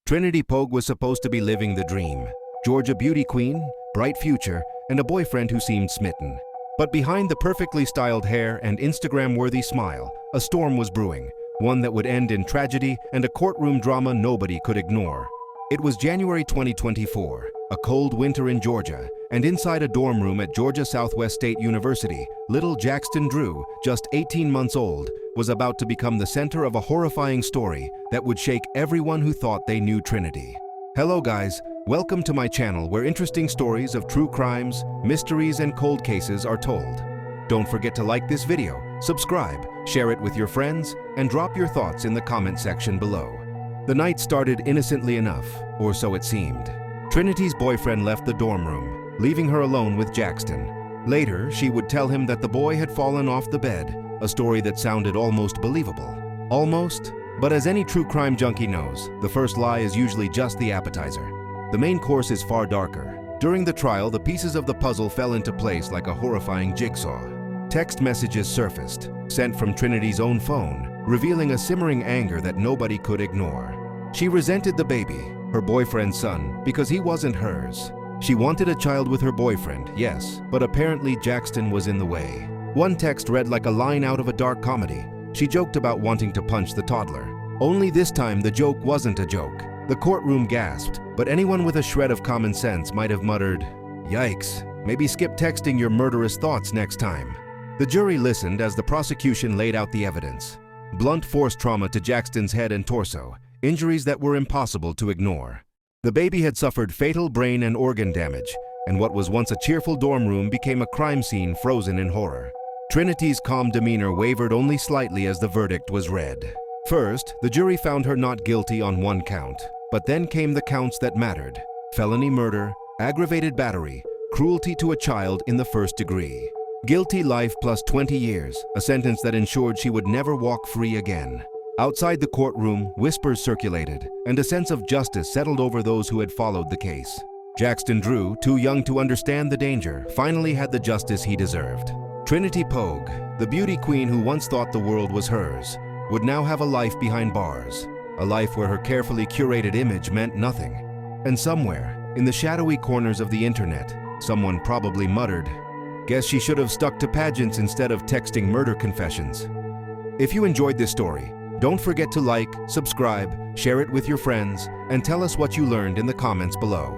Trinity Poague was supposed to be living the dream. Georgia beauty queen, bright future, and a boyfriend who seemed smitten. But behind the perfectly styled hair and Instagram-worthy smile, a storm was brewing, one that would end in tragedy and a courtroom drama nobody could ignore. It was January 2024, a cold winter in Georgia, and inside a dorm room at Georgia Southwest State University, little Jaxton Dru, just 18 months old, was about to become the center of a horrifying story that would shake everyone who thought they knew Trinity. Hello guys, welcome to my channel where interesting stories of true crimes, mysteries, and cold cases are told. Don't forget to like this video, subscribe, share it with your friends, and drop your thoughts in the comment section below. The night started innocently enough, or so it seemed. Trinity's boyfriend left the dorm room, leaving her alone with Jaxton. Later, she would tell him that the boy had fallen off the bed, a story that sounded almost believable. Almost? But as any true crime junkie knows, the first lie is usually just the appetizer. The main course is far darker. During the trial, the pieces of the puzzle fell into place like a horrifying jigsaw. Text messages surfaced, sent from Trinity's own phone, revealing a simmering anger that nobody could ignore. She resented the baby, her boyfriend's son, because he wasn't hers. She wanted a child with her boyfriend, yes, but apparently Jaxton was in the way. One text read like a line out of a dark comedy. She joked about wanting to punch the toddler. Only this time the joke wasn't a joke. The courtroom gasped, but anyone with a shred of common sense might have muttered, "Yikes, maybe skip texting your murderous thoughts next time." The jury listened as the prosecution laid out the evidence. Blunt force trauma to Jaxton's head and torso, injuries that were impossible to ignore. The baby had suffered fatal brain and organ damage, and what was once a cheerful dorm room became a crime scene frozen in horror. Trinity's calm demeanor wavered only slightly as the verdict was read. First, the jury found her not guilty on one count, but then came the counts that mattered: felony murder, aggravated battery, cruelty to a child in the first degree. Guilty life plus 20 years, a sentence that ensured she would never walk free again. Outside the courtroom, whispers circulated, and a sense of justice settled over those who had followed the case. Jaxton Dru, too young to understand the danger, finally had the justice he deserved. Trinity Poague, the beauty queen who once thought the world was hers, would now have a life behind bars, a life where her carefully curated image meant nothing. And somewhere, in the shadowy corners of the internet, someone probably muttered, "Guess she should have stuck to pageants instead of texting murder confessions." If you enjoyed this story, don't forget to like, subscribe, share it with your friends, and tell us what you learned in the comments below.